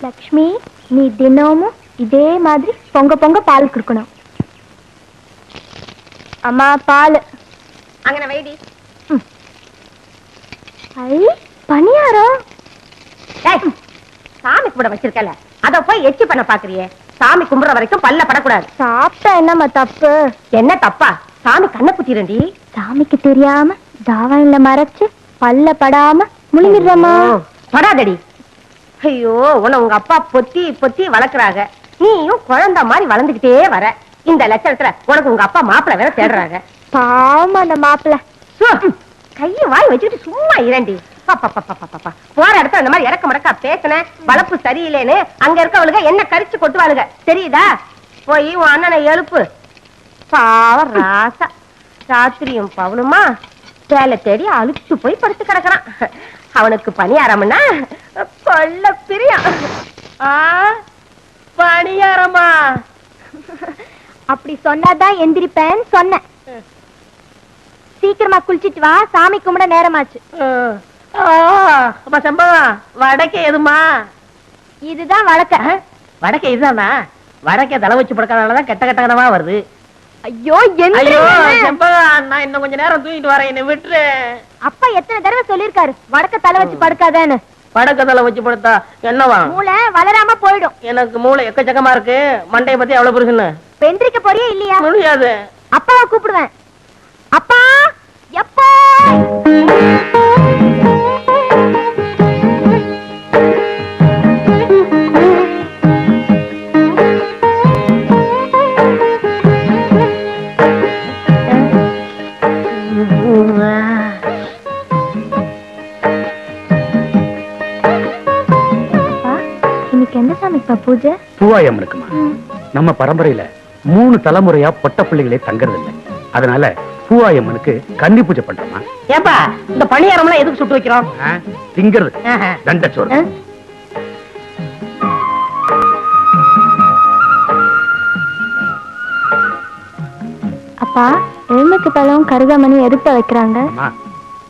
லக்ஷ்மி, நீ தினமும் இதே மாதிரி பொங்க பொங்க பால் குடுக்கணும். அம்மா பால் அங்கன வைடி. ஐ பணியாரம். சாமி கும்பிட வச்சிருக்கல, அத போய் எச்சி பண்ண பாக்குறியே. சாமி கும்பிடுற வரைக்கும் பல்ல படக்கூடாது. சாப்பிட்டா என்னம்மா தப்பு? என்ன தப்பா? சாமி கண்ணை குத்திரண்டி. சாமிக்கு தெரியாம தாவாயில மறைச்சு பல்ல படாம முழுங்கிடுறமா. படாதடி. ஐயோ, உன்னை உங்க அப்பா பொத்தி பொத்தி வளர்க்குறாங்க. நீயும் குழந்தை மாதிரி வளர்ந்துகிட்டே வர. இந்த லட்சணத்துல உனக்கு உங்க அப்பா மாப்பிள்ள வேற தேடுறாங்க. பாவம் அந்த மாப்பிள்ள. கைய வாய் வச்சுட்டு சும்மா இரண்டி. போற இடத்துல இந்த மாதிரி இறக்க மடக்கா பேசின வளர்ப்பு சரியில்லைன்னு அங்க இருக்கவளுக என்ன கரிச்சு கொட்டுவாளுக தெரியுதா? போய் உன் அண்ணனை எழுப்பு. பாவம் ராசா, ராத்திரியும் பவனுமா வேலை தேடி அழுத்து போய் படுத்து கிடக்குறான். அவனுக்கு பணியாரம்னா கொல்ல பிரியம். பணியாரமா? அப்படி சொன்னாதான் எந்திரிப்பேன்னு சொன்னேன். சீக்கிரமா குளிச்சிட்டு வா, சாமி கும்பிட நேரமாச்சு. சம்பவம் வடக்கே எதுமா? இதுதான் வழக்க. வடக்கே இதுதானா? வடக்கே தலை வச்சு படுக்காதனாலதான் கெட்ட கெட்டகனமா வருது. ஐயோ செம்பகம், நான் இன்னும் கொஞ்ச நேரம் தூங்கிட்டு வரேன், என்ன விட்டுரு. அப்பா எத்தனை தடவை சொல்லிருக்காரு வடக்க தலை வச்சு படுக்காதேன்னு. வடக்க தலை வச்சு படுத்தா என்னவா? மூளை வளராம போயிடும். எனக்கு மூளை எக்கச்சக்கமா இருக்கு. மண்டைய பத்தி எவ்வளவு பெருசுன்னு பெந்திரிக்க போறியா இல்லையா? முடியாது. அப்பாவை கூப்பிடுவேன். அப்பா எப்பா? இன்னைக்கு எந்த சாமிப்பா பூஜை? பூவாயம்மனுக்குமா? நம்ம பரம்பரையில 3 தலைமுறையா பொட்ட பிள்ளைகளே தங்கறது இல்லை. அதனால பூவாயம்மனுக்கு கன்னி பூஜை பண்றோமா. ஏப்பா, இந்த பணியாரம் எல்லாம் எதுக்கு சுட்டு வைக்கிறோம்? திங்கிறது தண்டச்சோறு. அப்பா, எலுமிச்சை பழம் கருகாமணி எதுப்ப வைக்கிறாங்க?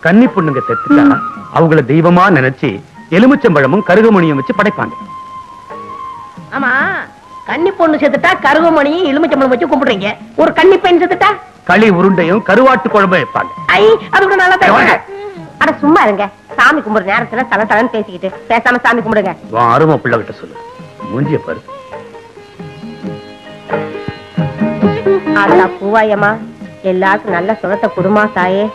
கன்னி பொண்ணுங்க செத்துட்டா அவங்கள தெய்வமா நினைச்சு எலுமிச்சம்பழமும் கருகமணியும் வச்சு படைப்பாங்க. ஆமா, கன்னி பொண்ணு செத்துட்டா கருகமணியும் எலுமிச்சம்பழம் வச்சு கும்பிடுறீங்க. ஒரு கன்னி பெண் செத்துட்டா களி உருண்டையும் கருவாட்டு குழம்பு வைப்பாங்க. அது கூட நல்லா. அட சும்மா இருங்க. சாமி கும்பிடுற நேரத்துல தல தலன்னு பேசிக்கிட்டு பேசாம சாமி கும்பிடுங்க. அருமை பிள்ளை கிட்ட சொல்லு. மூஞ்சிய பாரு. அதா பூவாயம்மா, எல்லாருக்கும் நல்ல சுகத்தை குடுமா தாயே.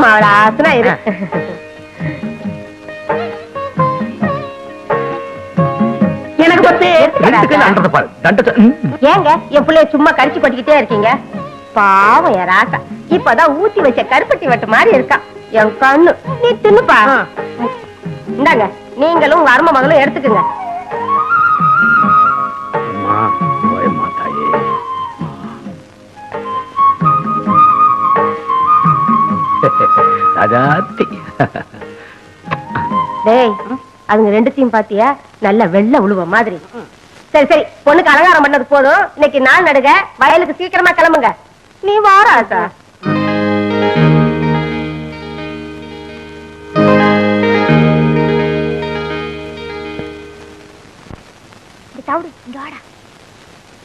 மாவளாசனா இரு. எனக்கு பத்து ஏங்க என் பிள்ளைய சும்மா கடிச்சு கொட்டிக்கிட்டே இருக்கீங்க? பாவம் என் ராசா, இப்பதான் ஊத்தி வச்ச கருப்பட்டி வட்டு மாதிரி இருக்கா என் கண்ணு. நீ தின்னுப்பா. இந்தாங்க, நீங்களும் உங்க அருமை மகளும் எடுத்துக்குங்க. டேய், அதுங்க ரெண்டுத்தையும் பாத்தியா? நல்ல வெள்ளை உழுவ மாதிரி. சரி சரி, பொண்ணுக்கு அலங்காரம் பண்ணது போதும். இன்னைக்கு நாள் நடுக, வயலுக்கு சீக்கிரமா கிளம்புங்க. நீ வாராசா?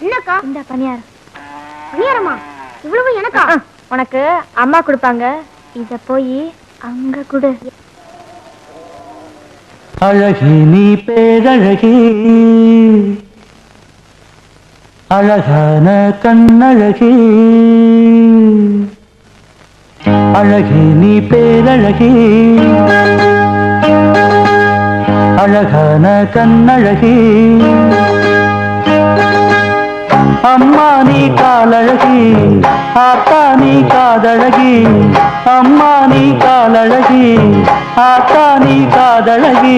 என்னக்கா இந்த பணியாரம்? பணியாரமா? இவ்வளவு எனக்கா? உனக்கு அம்மா கொடுப்பாங்க. இத போய் அங்க கொடு. அழகி நீ பேரழகி, அழகான கண்ணழகி. அழகி நீ பேரழகி, அழகான கண்ணழகி. அம்மா நீ காலழகி, ஆத்தா நீ காதழகி. அம்மா நீ காலழகி, ஆத்தா நீ காதழகி.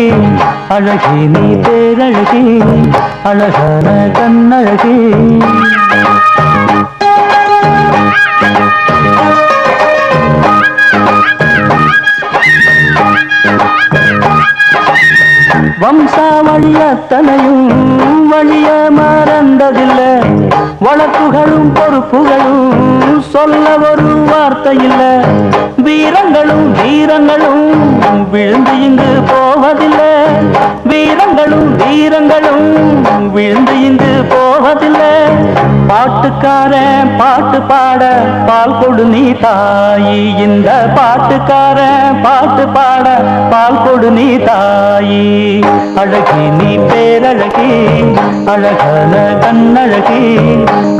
அழகி நீ பேரழகி, அழகான கண்ணழகி. வம்சாவளி அத்தனையும் வழிய மறந்ததில்லை. வழக்குகளும் பொறுப்புகளும் சொல்ல ஒரு வார்த்தை இல்ல. வீரங்களும் வீரங்களும் விழுந்து இங்கு போவதில்லை. வீரங்களும் வீரங்களும் விழுந்து இங்கு போவதில்லை. பாட்டுக்காரன் பாட்டு பாட பால் கொடு நீ தாயி. இந்த பாட்டுக்காரன் பாட்டு பாட பால் கொடு நீ தாயி. அழகி நீ பேரழகி அழகன கண்ணழகி.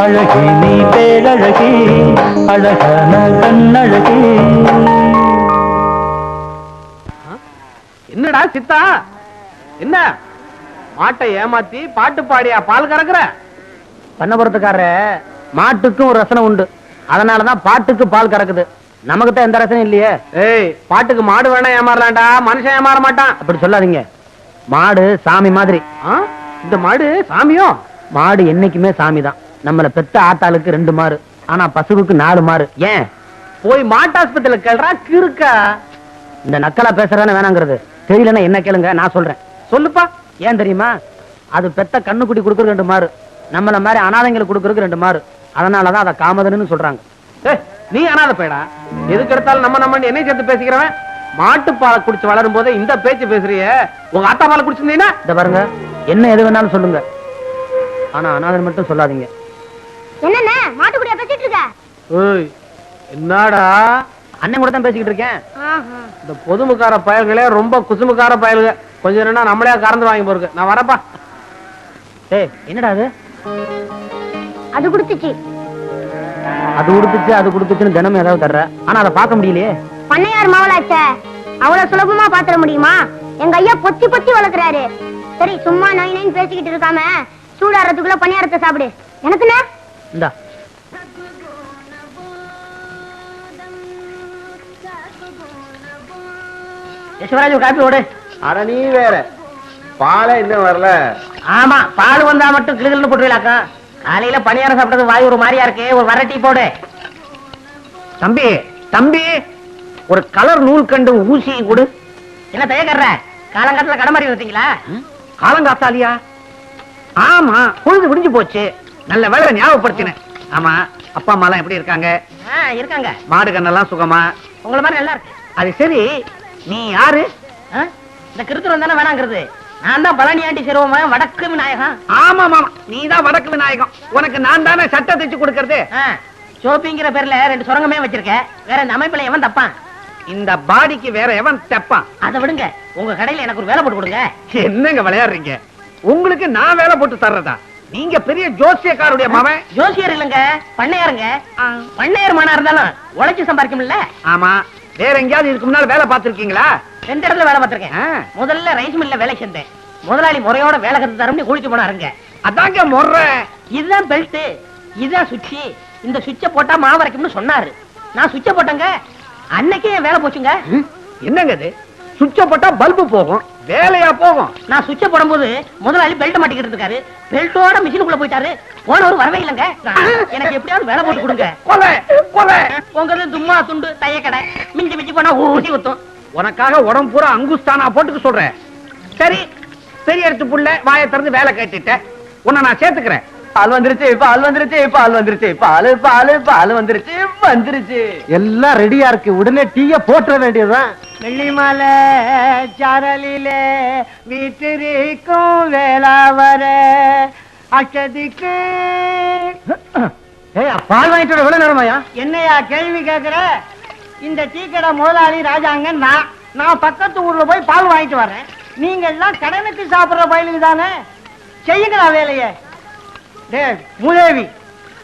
அழகி நீ பேரழகி அழகன கண்ணழகி. என்னடா சித்தா, என்ன மாட்டை ஏமாத்தி பாட்டு பாடியா பால் கறக்குற? பண்ணபுரத்துக்கார மாட்டுக்கும் ஒரு ரசனை உண்டு, அதனாலதான் பாட்டுக்கு பால் கறக்குது. நமக்கு தான் எந்த ரசனையும் இல்லையே. ஏய், பாட்டுக்கு மாடு வேணா ஏமாறலாம்டா, மனுஷன் ஏமாற மாட்டான். அப்படி சொல்லாதீங்க. மாடு சாமி மாதிரி. இந்த மாடு சாமியோ? மாடு என்னைக்குமே சாமி தான். நம்மள பெத்த ஆத்தாளுக்கு 2 மாறு, ஆனா பசுவுக்கு 4 மாறு. ஏன்? போய் மாட்டாஸ்பத்திரியில கேள்றா கிறுக்கா. இந்த நக்கலா பேசுறானே வேணாங்கிறது தெரியலன்னா என்ன கேளுங்க, நான் சொல்றேன். சொல்லுப்பா. ஏன் தெரியுமா? அது பெத்த கண்ணுக்குட்டி கொடுக்கறது 2 மாறு, நம்மள மாதிரி அனாதைங்களுக்கு கொடுக்கறதுக்கு 2 மாறு. அதனாலதான் அதை காமதன்னு சொல்றாங்க. நீ அனாதை பேடா, எதுக்கு எடுத்தாலும் நம்ம என்னை சேர்த்து பேசிக்கிறவன். மாட்டு பாலை குடிச்சு வளரும் போதே இந்த பேச்சு பேசுறிய. உங்க ஆத்தா பாலை குடிச்சிருந்தீங்கன்னா இத பாருங்க, என்ன எது வேணாலும் சொல்லுங்க, ஆனா அனாதை மட்டும் சொல்லாதீங்க. என்னண்ணே மாட்டுக்குடியா பேசிட்டு இருக்க? ஓய், என்னடா? அண்ணன் கூட தான் பேசிக்கிட்டு இருக்கேன். இந்த பொதுமுக்கார பயல்களே ரொம்ப குசுமுக்கார பயல்க. கொஞ்சம் நேரம்னா நம்மளே கறந்து வாங்கி போருக்கு. நான் வரப்பா. ஏய், என்னடா அது? அது குடுத்துச்சு. அது கொடுத்துச்சு அது கொடுத்துச்சுன்னு தினமும் ஏதாவது தர்ற, ஆனா அதை பார்க்க முடியலையே. பண்ணையார் மாவளாச்ச, அவ்வளவு சுலபமா பாத்திர முடியுமா? எங்க ஐயா பொத்தி பொத்தி வளர்க்குறாரு. சரி, சும்மா நை நைன்னு பேசிக்கிட்டு இருக்காம சூடாறதுக்குள்ள பணியாரத்தை சாப்பிடு. எனக்குண்ணே இந்தா. யசுவராஜ் காப்பி ஓடு. அட நீ வேற, பாலே இன்னும் வரல. ஆமா, பால் வந்தா மட்டும் கிளுகிள்னு போட்டுருக்கா. காலையில பணியாரம் சாப்பிட்டது வாய் ஒரு மாதிரியா இருக்கு, ஒரு வர டீ போடு. தம்பி தம்பி, ஒரு கலர் நூல் கண்டு ஊசி கொடு. என்ன தயக்கற? காலங்காலத்துல கடை மாதிரி வந்தீங்களா? காலங்காத்தாலியா? ஆமா, பொழுது விடிஞ்சு போச்சு. நல்ல வேலை ஞாபகப்படுத்தினேன். ஆமா, அப்பா அம்மா எல்லாம் எப்படி இருக்காங்க? இருக்காங்க. மாடு கண்ணெல்லாம் சுகமா? உங்களை மாதிரி நல்லா இருக்கு. அது சரி, நீ யாரு? இந்த கிருத்துரம் தானே வேணாங்கிறது. நான் தான் பழனி ஆண்டி சிறுவன், வடக்கு விநாயகம். ஆமா மாமா, நீ தான் வடக்கு விநாயகம். உனக்கு நான் தானே சட்டை தைச்சு கொடுக்கறது. ஷோப்பிங்கிற பேர்ல 2 சுரங்கமே வச்சிருக்க. வேற இந்த அமைப்புல எவன் தப்பான்? இந்த பாடிக்கு வேற எவன் தப்பான்? அதை விடுங்க, உங்க கடையில எனக்கு ஒரு வேலை போட்டு கொடுங்க. என்னங்க விளையாடுறீங்க? உங்களுக்கு நான் வேலை போட்டு தர்றதா? நீங்க பெரிய ஜோசியக்காருடைய மகன். ஜோசியர் இல்லங்க, பண்ணையாருங்க. பண்ணையார் மனா இருந்தாலும் உழைச்சு சம்பாதிக்கும்ல. ஆமா, வேற எங்கேயாவது இதுக்கு முன்னால வேலை பார்த்திருக்கீங்களா? 2 இடத்துல வேலை பார்த்திருக்கேன். முதல்ல ரைஸ் மில்ல வேலை செஞ்சேன். முதலாளி முறையோட வேலை கத்து தரம்னு குளிச்சு போனாருங்க. அதாங்க முறை. இதுதான் பெல்ட், இதுதான் சுவிட்ச். இந்த சுவிட்ச போட்டா மாவு வரைக்கும்னு சொன்னாரு. நான் சுவிட்ச போட்டேங்க, அன்னைக்கே என் வேலை போச்சுங்க. என்னங்க இது? சுவிட்ச போட்டா பல்பு போகும், வேலையா போகும். நான் சுவிட்ச போடும்போது முதலாளி பெல்ட் மாட்டிக்கிட்டு இருக்காரு. பெல்ட்டோட மிஷினுக்குள்ள போயிட்டாரு. போனவர் வரவே இல்லைங்க. எனக்கு எப்படியாவது வேலை போட்டு கொடுங்க. உங்க தும்மா துண்டு தையக்கடை, மிஞ்சி மிஞ்சி போனா ஊசி ஊத்தும். உனக்காக உடம்பு பூரா அங்குஸ்தானா போட்டுக்க சொல்றேன். சரி, பெரிய எடுத்து புள்ள வாயை திறந்து வேலை கேட்டுட்டேன். உன்னை நான் சேர்த்துக்கிறேன். பால் வந்துருச்சு, பால் வந்துருச்சு, பால் வந்துருச்சு, பால் பால் பால் வந்துருச்சு வந்துருச்சு. எல்லாம் ரெடியா இருக்கு, உடனே டீய போட்டுற வேண்டியதுதான். வெள்ளிமலை சாரலிலே வீட்டிற்கும் வேளாவர அச்சதிக்கு. பால் வாங்கிட்டு வர எவ்வளவு நேரமாயா? என்னையா கேள்வி கேக்குற? இந்த டீ கடை முதலாளி ராஜாங்க நான் பக்கத்து ஊர்ல போய் பால் வாங்கிட்டு வரேன். நீங்க எல்லாம் கடனுக்கு சாப்பிடுற பயிலுக்கு தானே, செய்யுங்களா வேலையை. மூதேவி,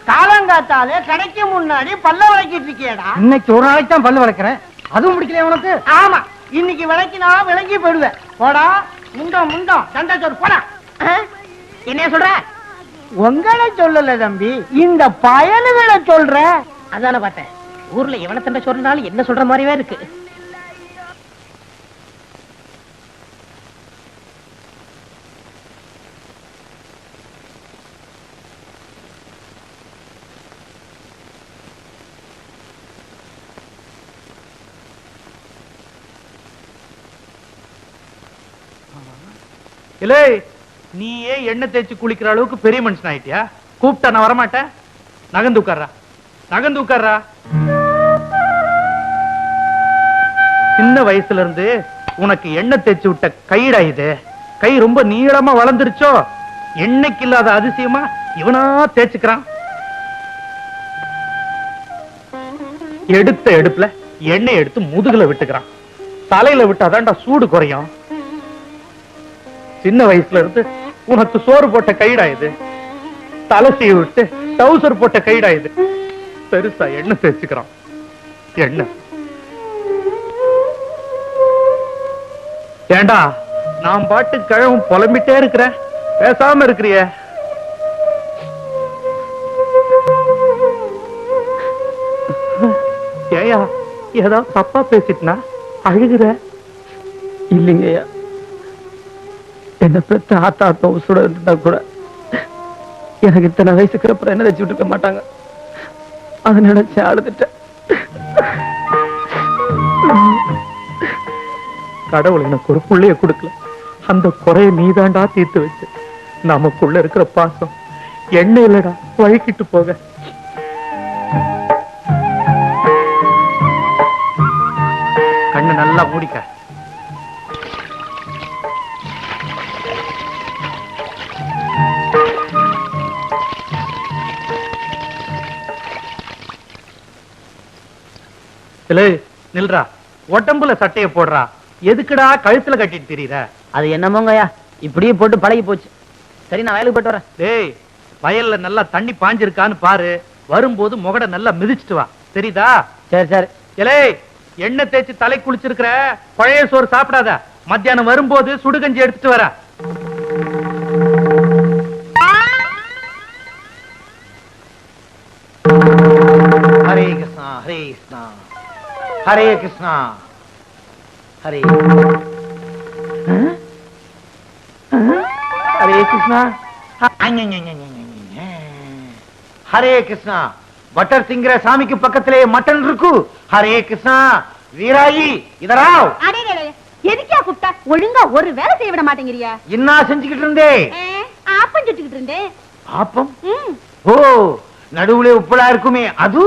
காலங்காத்தாலே கடைக்கு முன்னாடி பல்ல விளக்கிட்டு இருக்கியடா. இன்னைக்கு ஒரு நாளைக்கு தான் பல்லு வளர்க்கிறேன், அதுவும் முடிக்கல உனக்கு? ஆமா, இன்னைக்கு விளக்கினா விளங்கி போயிடுவேன். போடா முண்டம் முண்டம் சண்டை போடா. என்ன சொல்ற? உங்களை சொல்லல தம்பி, இந்த பயலுகளை சொல்ற. அதான பார்த்தேன், ஊர்ல எவன சண்டை சொல்றாலும் என்ன சொல்ற மாதிரியே இருக்கு. இல்லை, நீயே எண்ணெய் தேய்ச்சி குளிக்கிற அளவுக்கு பெரிய மனுஷன் ஆயிட்டியா? கூப்பிட்டா நான் வரமாட்டேன். நகந்து உட்கார்றா, நகந்து உட்கார்றா. சின்ன வயசுல இருந்து உனக்கு எண்ணெய் தேய்ச்சி விட்ட கைடா இது. கை ரொம்ப நீளமா வளர்ந்துருச்சோ? எண்ணெய்க்கு இல்லாத அதிசயமா இவனா தேய்ச்சுக்கிறான். எடுத்த எடுப்புல எண்ணெய் எடுத்து முதுகுல விட்டுக்கிறான். தலையில விட்டாதான்டா சூடு குறையும். சின்ன வயசுல இருந்து உனக்கு சோறு போட்ட கைடா இது. தலசியை விட்டு டவுசர் போட்ட கைடா இது. பெருசா எண்ணெய் தேய்ச்சுக்கிறான். எண்ணெய் ஏண்டா நான் பாட்டு கிழவும் புலம்பிட்டே இருக்கிறேன், பேசாம இருக்கிறிய? ஏயா ஏதாவது தப்பா பேசிட்டுனா அழுகுற? இல்லைங்கய்யா, என்ன பெத்த ஆத்தா உசுட இருந்தா கூட எனக்கு இத்தனை வயசுக்கு அப்புறம் என்ன வச்சுட்டு இருக்க மாட்டாங்க. அதை நினைச்சு அழுதுட்டேன். கடவுள் எனக்கு ஒரு புள்ளைய கொடுக்கல, அந்த குறைய நீதாண்டா தீர்த்து வச்சு. நமக்குள்ள இருக்கிற பாசம் எண்ணெய் இல்லடா வழுக்கிட்டு போக. கண்ணு நல்லா மூடிக்க. நில்றா, உடம்புல சட்டைய போடுறா. எதுக்குடா கழுத்துல கட்டிட்டு திரியற? அது என்னமோங்கய்யா, இப்படியே போட்டு பழகி போச்சு. சரி, நான் வயலுக்கு போயிட்டு வரேன். டேய், வயல்ல நல்லா தண்ணி பாஞ்சிருக்கான்னு பாரு. வரும்போது முகட நல்லா மிதிச்சிட்டு வா, தெரியுதா? சரி சரி. எலே, எண்ணெய் தேய்ச்சி தலை குளிச்சிருக்கிற பழைய சோறு சாப்பிடாத. மத்தியானம் வரும்போது சுடுகஞ்சி எடுத்துட்டு வர. ஹரே கிருஷ்ணா ஹரே கிருஷ்ணா ஹரே கிருஷ்ணா ஹரே ஹரே கிருஷ்ணா ஹரே கிருஷ்ணா. பட்டர் திங்கிற சாமிக்கு பக்கத்திலே மட்டன் இருக்கு. ஹரே கிருஷ்ணா. வீராயி இதராவ். எதுக்கா கூப்பிட்டா? ஒழுங்கா ஒரு வேலை செய்ய விட மாட்டேங்கிறியா? என்ன செஞ்சுக்கிட்டு இருந்தே? ஆப்பம் சுட்டுக்கிட்டு இருந்தேன். ஆப்பம்? ஓ, நடுவுல உப்பலா இருக்குமே அது?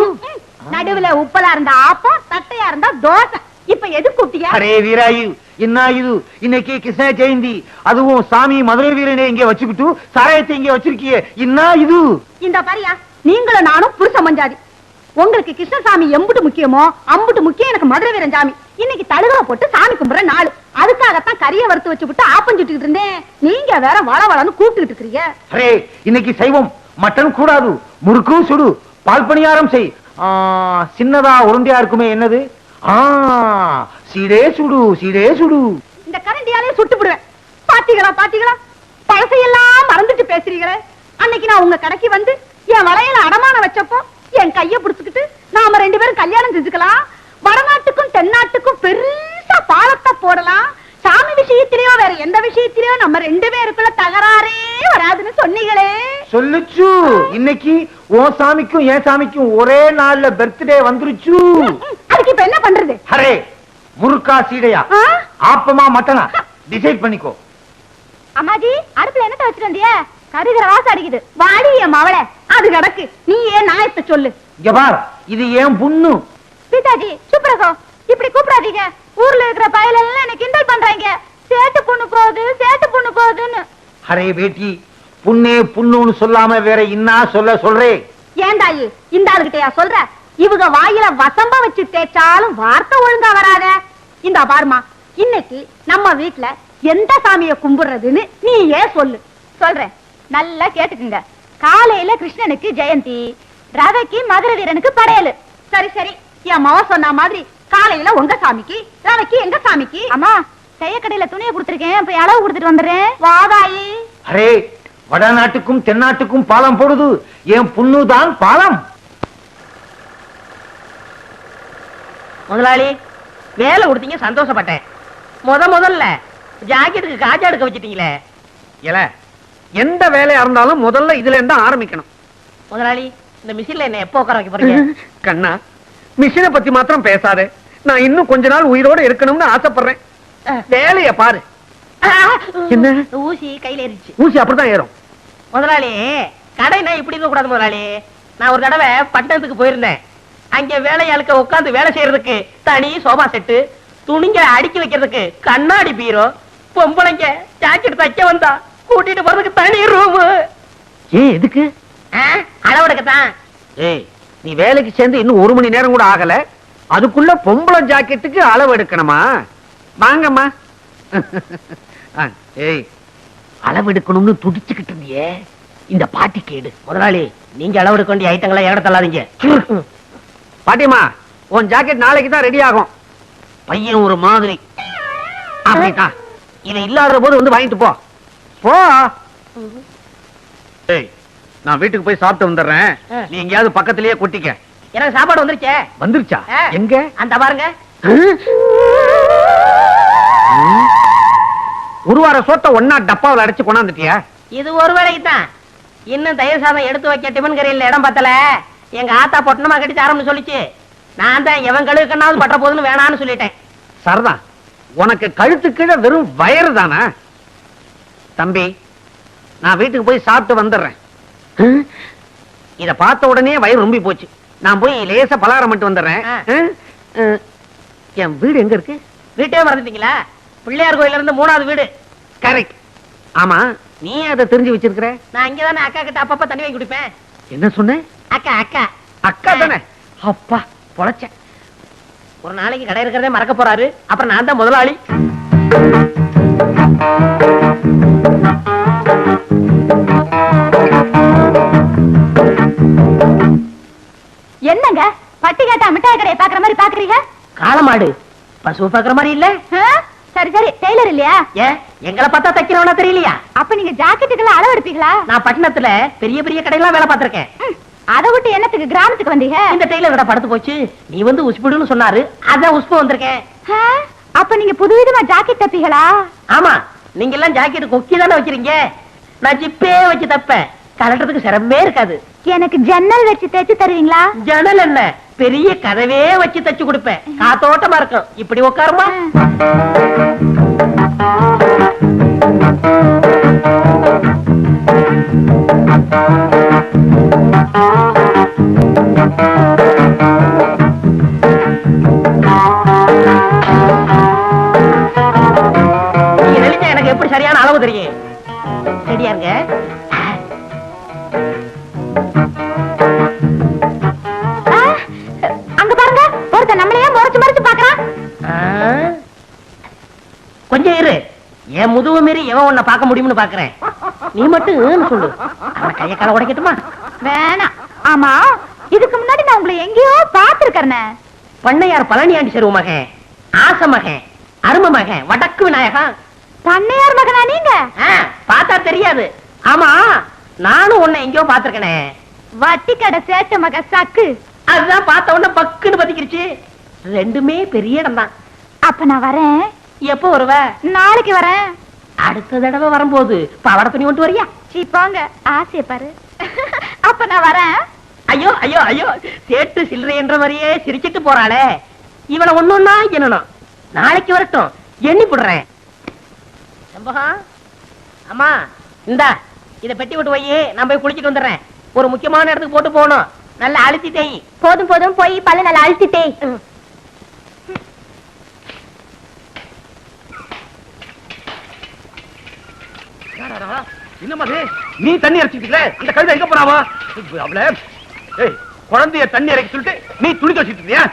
நடுவுல உப்பலா இருந்தா ஆப்பம், தட்டையா இருந்தா தோசை. இப்ப எது கூப்பிட்டியா? அரே வீராயு, என்ன இது? இன்னைக்கு கிருஷ்ண ஜெயந்தி, அதுவும் சாமி மதுரை வீரனை இங்க வச்சுக்கிட்டு சாராயத்தை இங்க வச்சிருக்கியே, என்ன இது? இந்த பாரியா, நீங்களும் நானும் புருஷ மஞ்சாதி. உங்களுக்கு கிருஷ்ணசாமி எம்புட்டு முக்கியமோ அம்புட்டு முக்கியம் எனக்கு மதுரை வீரன் சாமி. இன்னைக்கு தழுகலை போட்டு சாமி கும்பிடுற நாள். அதுக்காகத்தான் கறிய வறுத்து வச்சு விட்டு ஆப்பம் சுட்டுக்கிட்டு இருந்தேன். நீங்க வேற வள வளன்னு கூப்பிட்டுக்கிட்டு இருக்கிறீங்க. அரே, இன்னைக்கு சைவம், மட்டன் கூடாது. முறுக்கும் சுடு, பால் பணியாரம் செய். சின்னதா உருண்டையா இருக்குமே, என்னது? சீடே சுடு, சீடே சுடு. இந்த கரண்டியாலே சுட்டு விடுவேன். பாத்தீங்களா பாத்தீங்களா, பழசையெல்லாம் மறந்துட்டு பேசுறீங்களே. அன்னைக்கு நான் உங்க கடைக்கு வந்து என் வளையல அடமான வச்சப்போ என் கைய புடிச்சுக்கிட்டு நாம 2 பேரும் கல்யாணம் செஞ்சுக்கலாம், வடநாட்டுக்கும் தென்னாட்டுக்கும் பெருசா பாலத்தை போடலாம், சாமி விஷயத்திலயோ வேற எந்த விஷயத்திலயோ நம்ம 2 பேருக்குள்ள தகராறே வராதுன்னு சொன்னீங்களே. சொல்லுச்சு. இன்னைக்கு உன் சாமிக்கும் என் சாமிக்கும் ஒரே நாள்ல பர்த்டே வந்துருச்சு. அதுக்கு இப்ப என்ன பண்றது? அரே, முறுக்கா சீடையா, ஆப்பமா மட்டனா, டிசைட் பண்ணிக்கோ. அம்மாஜி, அடுப்புல என்னத்த வச்சிட்டு வந்திய? கருகிற வாசம் அடிக்குது. வாடி என் மவளை, அது கிடக்கு. நீ ஏன் நாயத்தை சொல்லு. இங்க பார், இது ஏன் புண்ணு. பிதாஜி, சுப்ரகோ, இப்படி கூப்பிடாதீங்க. ஊர்ல இருக்கிற பயல எல்லாம் என்ன கிண்டல் பண்றாங்க. சேட்டு பொண்ணு போகுது, சேட்டு பொண்ணு போகுதுன்னு. அரே பேட்டி, புண்ணே புண்ணுன்னு சொல்லாம வேற என்ன சொல்றே? ஏன் தாயி இந்த ஆளுகிட்டயா சொல்ற? இவங்க வாயில வசம்ப வச்சு தேய்ச்சாலும் வார்த்தை ஒழுங்கா வராத. இந்த பாருமா, இன்னைக்கு நம்ம வீட்டுல எந்த சாமிய கும்பிடுறதுன்னு நீ ஏன் சொல்லு. சொல்றேன், நல்லா கேட்டுக்குங்க. காலையில கிருஷ்ணனுக்கு ஜெயந்தி, ரவைக்கு மதுரை வீரனுக்கு படையலு. சரி சரி, என் மவ சொன்ன மாதிரி காலையில உங்க சாமிக்கு, ரவைக்கு எங்க சாமிக்கு. அம்மா, செய்யக்கடையில துணியை கொடுத்துருக்கேன், போய் அளவு கொடுத்துட்டு வந்துடுறேன். வாதாயி. அரே, வடநாட்டுக்கும் தென்னாட்டுக்கும் பாலம் போடுது, என் புண்ணுதான் பாலம். முதலாளி, வேலை கொடுத்தீங்க, சந்தோஷப்பட்டேன். முதல்ல ஜாக்கெட்டுக்கு காஜா எடுக்க வச்சிட்டீங்களே. இல்ல, எந்த வேலையா இருந்தாலும் முதல்ல இதுல இருந்தா ஆரம்பிக்கணும். முதலாளி, இந்த மிஷின்ல என்ன எப்போ உட்கார வைக்க போறீங்க? கண்ணா, மிஷினை பத்தி மாத்திரம் பேசாதே. நான் இன்னும் கொஞ்ச நாள் உயிரோட இருக்கணும்னு ஆசைப்படுறேன். வேலைய பாரு. என்ன ஊசி கையில ஏறிச்சு. ஊசி அப்படிதான் ஏறும். முதலாளி, கடைனா இப்படி இருக்க கூடாது முதலாளி. நான் ஒரு தடவை பட்டணத்துக்கு போயிருந்தேன். அங்க வேலையாளுக்க உட்கார்ந்து வேலை செய்யறதுக்கு தனி சோபா செட்டு, துணிங்க அடுக்கி வைக்கிறதுக்கு கண்ணாடி பீரோ, பொம்பளைங்க ஜாக்கெட் தைக்க வந்தா கூட்டிட்டு போறதுக்கு தனி ரூம். ஏன் எதுக்கு? அளவெடுக்கத்தான். ஏய், நீ வேலைக்கு சேர்ந்து இன்னும் 1 மணி நேரம் கூட ஆகல, அதுக்குள்ள பொம்பளை ஜாக்கெட்டுக்கு அளவு எடுக்கணுமா? வாங்கம்மா. ஏய், அளவு எடுக்கணும்னு துடிச்சுக்கிட்டு இருந்தியே, இந்த பாட்டி கேடு. முதலாளி, நீங்க அளவெடுக்க வேண்டிய ஐட்டங்களை ஏட தள்ளாதீங்க. பாட்டிமா, உன் ஜாக்கெட் நாளைக்கு தான் ரெடி ஆகும். பையன் ஒரு மாதிரி. அப்படிதான், இதை இல்லாத போது வந்து வாங்கிட்டு போ. போ. ஏய், நான் வீட்டுக்கு போய் சாப்பிட்டு வந்துடுறேன். நீ எங்கேயாவது பக்கத்திலேயே கொட்டிக்க. எனக்கு சாப்பாடு வந்துருச்சே. வந்துருச்சா? எங்க? அந்த பாருங்க. ஒரு வார சோத்த ஒன்னா டப்பாவில் அடைச்சு கொண்டாந்துட்டியா? இது ஒரு வேலைக்கு தான். இன்னும் தயிர் சாதம் எடுத்து வைக்க டிபன் கரையில் இடம் பத்தல. எங்க ஆத்தா பொட்டணமா கட்டி தரம்னு சொல்லிச்சு. நான் தான் எவன் கழுவுக்கண்ணாவது பட்ட போதுன்னு வேணான்னு சொல்லிட்டேன். சரதான், உனக்கு கழுத்து கீழே வெறும் வயறு தானே? தம்பி, நான் வீட்டுக்கு போய் சாப்பிட்டு வந்துடுறேன். இத பார்த்த உடனே வயிறு ரொம்பி போச்சு. நான் போய் லேசா பலகாரம் மட்டும் வந்துடுறேன். என் வீடு எங்க இருக்கு? வீட்டே மறந்துட்டீங்களா? பிள்ளையார் கோயில இருந்து 3வது வீடு. கரெக்ட். ஆமா, நீ அதை தெரிஞ்சு வச்சிருக்கிற? நான் இங்கதானே அக்கா கிட்ட அப்பப்ப தண்ணி வாங்கி குடிப்பேன். என்ன சொன்ன? அக்கா அக்கா அக்கா தானே? அப்பா பொழைச்ச. ஒரு நாளைக்கு கடை இருக்கிறதே மறக்க போறாரு. அப்புறம் நான் தான் முதலாளி. என்னங்க பட்டி கேட்டா மிட்டாய் கடையை பாக்குற மாதிரி பாக்குறீங்க? காளமாடு பசு பாக்குற மாதிரி இல்ல. சரி சரி, டெய்லர் இல்லையா? ஏன் எங்களை பார்த்தா தைக்கிறவனா தெரியலையா? அப்ப நீங்க ஜாக்கெட்டுக்கெல்லாம் அளவு எடுப்பீங்களா? நான் பட்டணத்துல பெரிய பெரிய கடையெல்லாம் வேலை பார்த்திருக்கேன். அதை விட்டு என்னத்துக்கு கிராமத்துக்கு வந்தீங்க? இந்த டெய்லர் கடை படுத்து போச்சு. நீ வந்து உஸ்புடுன்னு சொன்னாரு, அதான் உஸ்பு வந்திருக்கேன். அப்ப நீங்க புதுவிதமா ஜாக்கெட் தப்பீங்களா? ஆமா, நீங்க எல்லாம் ஜாக்கெட் கொக்கி தானே வைக்கிறீங்க. நான் ஜிப்பே வச்சு தப்பேன். கலட்டுறதுக்கு சிரமமே இருக்காது. எனக்கு ஜன்னல் வச்சு தைச்சு தருவீங்களா? ஜன்னல் என்ன, பெரிய கதவே வச்சு தச்சு கொடுப்பேன். காத்தோட்டமா இருக்கும். இப்படி உட்காருமா. நீங்க நினைச்சா எனக்கு எப்படி சரியான அளவு தெரியும். ரெடியா இருங்க. அங்க பாருங்க, ஒருத்தன் நம்மளையே முறைச்சு முறைச்சு பாக்குறான். கொஞ்சம் இரு, என் முதுகு மீறி எவன் உன்னை பார்க்க முடியும்னு பாக்குறேன். நீ மட்டும் சொல்லு, அவன் கைய கால உடைக்கட்டுமா? வேணாம். ஆமா, இதுக்கு முன்னாடி நான் உங்களை எங்கேயோ பாத்துருக்கேன். பண்ணையார் பழனியாண்டி செருவு மகன், ஆச மகன், அரும மகன், வடக்கு விநாயகன். பண்ணையார் மகனா நீங்க? பார்த்தா தெரியாது. ஆமா, நானும் உன்னை எங்கேயோ பாத்துருக்கனே. வட்டி கடை சேட்டு மக சக்கு. அதுதான் பார்த்த உடனே பக்குன்னு பத்திக்கிருச்சு. ரெண்டுமே பெரிய இடம் தான். அப்ப நான் வரேன். எப்போ வருவ? நாளைக்கு வரேன். அடுத்த தடவை வரும்போது பவட துணி கொண்டு வரியா? சீப்பாங்க, ஆசைய பாரு. அப்ப நான் வரேன். ஐயோ ஐயோ ஐயோ, சேட்டு சில்லறை என்ற மாதிரியே சிரிச்சிட்டு போறாளே. இவளை ஒண்ணுன்னா என்னணும். நாளைக்கு வரட்டும், எண்ணி போடுறேன். அம்மா, இந்தா இத பெட்டி விட்டு போய் நான் போய் குளிச்சிட்டு வந்துடுறேன். ஒரு முக்கியமான இடத்துக்கு போட்டு போகணும். நல்லா அழுத்தி தேய். போதும் போதும், போய் பல்ல நல்லா அழுத்தி தேய். என்னமா நீ தண்ணி இறச்சிட்டு இந்த கழுதை எங்க போறாவா? அவள குழந்தைய தண்ணி இறக்கி சொல்லிட்டு நீ துணி துவச்சிட்டு இருக்கியா?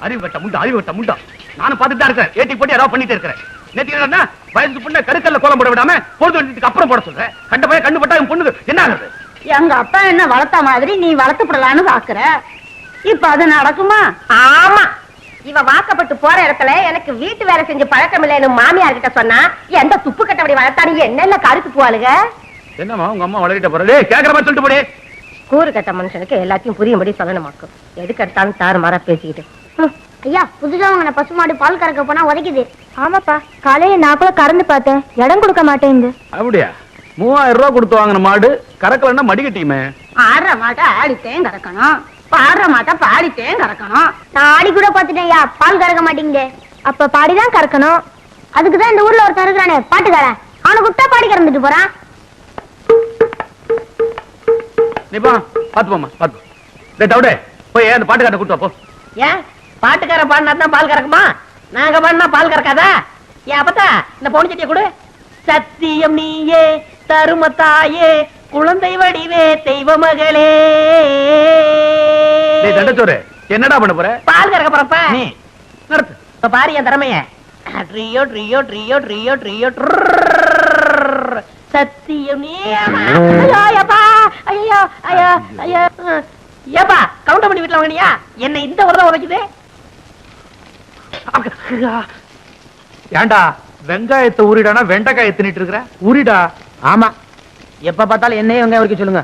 அறிவு கட்ட முண்டா, அறிவு கட்ட முண்டா. நானும் பார்த்துட்டு தான் இருக்கேன். ஏட்டி போட்டு ஏதாவது பண்ணிட்டு இருக்கிறேன். நேற்று என்ன வயசு பொண்ணு கருக்கல்ல கோலம் போட விடாம பொழுது வந்ததுக்கு அப்புறம் போட சொல்றேன். கண்ட போய் கண்ணு பட்டா என் பொண்ணுக்கு என்ன ஆகுது? எங்க அப்பா என்ன வளர்த்த மாதிரி நீ வளர்த்துப்படலான்னு பாக்குற. இப்ப அது நடக்குமா? ஆமா, இவ வாக்கப்பட்டு போற இடத்துல எனக்கு வீட்டு வேலை செஞ்சு பழக்கம் இல்லைன்னு மாமியார் கிட்ட சொன்னா எந்த துப்பு கட்டபடி வளர்த்தானு என்னென்ன கருத்து போவாளுங்க. என்னமா உங்க அம்மா வளரிட்ட போறே? கேக்குற மாதிரி சொல்லிட்டு போடே. கூறு கட்ட மனுஷனுக்கு எல்லாத்தையும் புரியும்படி சொல்லணுமாக்கும். எதுக்கு எடுத்தாலும் தாறு மாறா பேசிக்கிட்டு. ஐயா, புதுசா வாங்கின பசுமாடு பால் கறக்க போனா உதைக்குது. ஆமாப்பா, காலையில நான் கூட கறந்து பார்த்தேன், இடம் கொடுக்க மாட்டேங்குது. அப்படியா? 3000 ரூபாய் கொடுத்து வாங்கின மாடு கறக்கலன்னா மடிக்கட்டியுமே. ஆடுற மாட்டை ஆடித்தேன் கறக்கணும், பாடுற மாட்டை பாடித்தேன் கறக்கணும். நான் ஆடி கூட பாத்துட்டேன் ஐயா, பால் கறக்க மாட்டேங்குது. அப்ப பாடிதான் கறக்கணும். அதுக்குதான் இந்த ஊர்ல ஒருத்தர் இருக்கிறானே பாட்டுக்காரன், அவனை கூப்பிட்டா பாடி கறந்துட்டு போறான். நீ பா, பாத்து போமா, பாத்து. டேய் தவிடு போய் அந்த பாட்டுக்காரனை கூட்டு வா போ. ஏன் பாட்டுக்கார பாடினா தான் பால் கறக்குமா? நாங்க பாடினா பால் கறக்காதா? ஏன் அப்பத்தா இந்த பவுன் சட்டியை கொடு. சத்தியம் நீயே தரும தாயே குழந்தை வடிவே தெய்வ மகளே. டேய் தண்டச்சோறு என்னடா பண்ண போற? பால் கறக்க போறப்ப நீ நடத்து. இப்ப பாரு என் திறமைய. ட்ரியோ ட்ரியோ ட்ரியோ ட்ரியோ ட்ரியோ சத்தியம் நீ. ஐயோ அப்பா ஐயோ ஐயோ ஐயோ. ஏப்பா கவுண்டர் பண்ணி வீட்டுல வாங்கினியா? என்ன இந்த ஒரு தான் உதைக்குது. ஏண்டா வெங்காயத்தை ஊறிடானா வெண்டைக்காயை தின்னுட்டு இருக்கிற? ஊறிடா. ஆமா, எப்ப பார்த்தாலும் என்னையே வெங்காயம் உரிக்க சொல்லுங்க.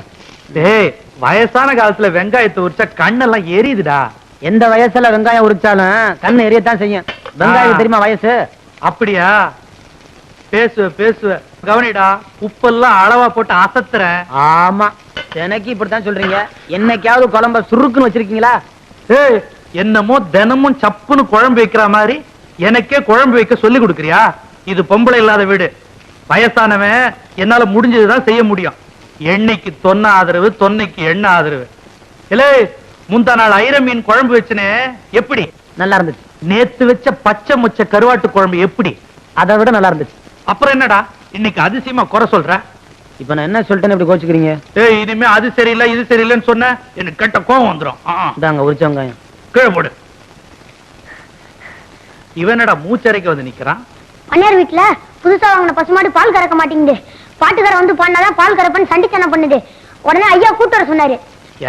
டேய் வயசான காலத்துல வெங்காயத்தை உரிச்சா கண்ணெல்லாம் எரியுதுடா. எந்த வயசுல வெங்காயம் உரிச்சாலும் கண்ணு எரியத்தான் செய்யும். வெங்காயம் தெரியுமா வயசு? அப்படியா? பேசுவ கவனிடா. உப்பெல்லாம் அளவா போட்டு அசத்துற. ஆமா, எனக்கு இப்படித்தான் சொல்றீங்க. என்னைக்காவது குழம்ப சுருக்குன்னு வச்சிருக்கீங்களா? ஏய் என்னமோ தினமும் சப்புன்னு குழம்பு வைக்கிற மாதிரி எனக்கே குழம்பு வைக்க சொல்லி கொடுக்கறியா? இது பொம்பளை இல்லாத வீடு. வயசானவன் என்னால முடிஞ்சதுதான் செய்ய முடியும். எண்ணெய்க்கு தொன்ன ஆதரவு, தொன்னைக்கு எண்ணெய் ஆதரவு. இல்லை முந்தா நாள் ஐர மீன் குழம்பு வச்சுனே எப்படி நல்லா இருந்துச்சு. நேத்து வச்ச பச்சை முச்ச கருவாட்டு குழம்பு எப்படி? அதை விட நல்லா இருந்துச்சு. அப்புறம் என்னடா இன்னைக்கு அதிசயமா குறை சொல்ற? இப்ப நான் என்ன சொல்லிட்டேன்னு இப்படி கோச்சுக்கிறீங்க? ஏய் இனிமே அது சரியில்லை இது சரியில்லைன்னு சொன்ன எனக்கு கெட்ட கோவம் வந்துடும். இதாங்க உரிச்ச வெங்காயம். கீழே போடு. இவனடா மூச்சரைக்க வந்து நிக்கிறான். பண்ணையார் வீட்டுல புதுசா வாங்கின பசுமாடு பால் கறக்க மாட்டேங்குது. பாட்டுக்கார வந்து பண்ணாதான் பால் கறப்பன்னு சண்டித்தனம் பண்ணுது. உடனே ஐயா கூட்டு வர சொன்னாரு.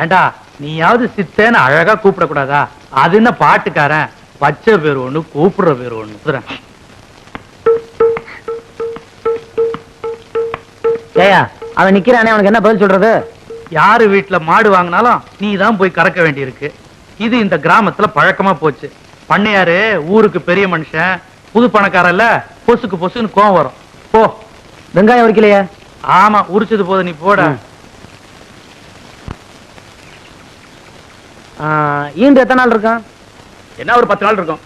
ஏண்டா நீயாவது சித்தேன்னு அழகா கூப்பிட கூடாதா? அது என்ன பாட்டுக்காரன்? பச்சை பேர் ஒண்ணு கூப்பிடுற பேர் ஒண்ணு. ஏயா அவன் நிக்கிறானே, அவனுக்கு என்ன பதில் சொல்றது? யாரு வீட்டுல மாடு வாங்கினாலும் நீ தான் போய் கறக்க வேண்டியிருக்கு. இது இந்த கிராமத்துல பழக்கமா போச்சு. பண்ணையாரு ஊருக்கு பெரிய மனுஷன், புது பணக்காரல்ல, பொசுக்கு பொசுன்னு கோவம் வரும். போ. வெங்காயம் உரிக்கலையே? ஆமா உரிச்சது போது நீ போட. ஈண்டு எத்தனை நாள் இருக்கான்? என்ன ஒரு 10 நாள் இருக்கும்.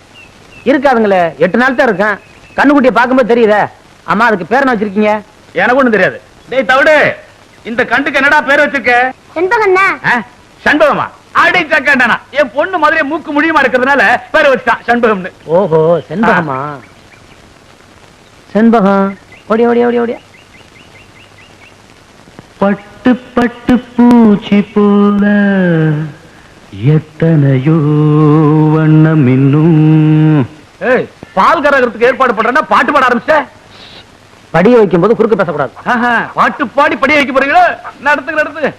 இருக்காதுங்களே, 8 நாள் தான் இருக்கான். கண்ணுக்குட்டியை பார்க்கும்போது தெரியுதே. அம்மா அதுக்கு பேர் என்ன வச்சிருக்கீங்க? எனக்கு ஒண்ணும் தெரியாது. டேய் தவிடு, இந்த கண்டுக்கு என்னடா பேர் வச்சிருக்க? செண்பகண்ணா. சண்பகமா? அடி சக்கண்டனா. என் பொண்ணு மாதிரியே மூக்கு முடியுமா இருக்கிறதுனால பேர் வச்சுட்டான் சண்பகம்னு. ஓஹோ, செண்பகமா? செண்பகம். ஓடி ஓடி ஓடி ஓடி. பட்டு பட்டு பூச்சி போல எத்தனையோ வண்ணம் இன்னும். ஏய் பால் கறக்கிறதுக்கு ஏற்பாடு பண்றேன்னா பாட்டு பாட ஆரம்பிச்ச. படிய வைக்கும் போது குறுக்க பேசக்கூடாது. பாட்டு பாடி படிய வைக்க போறீங்களோ? நடத்துங்க நடத்துங்க.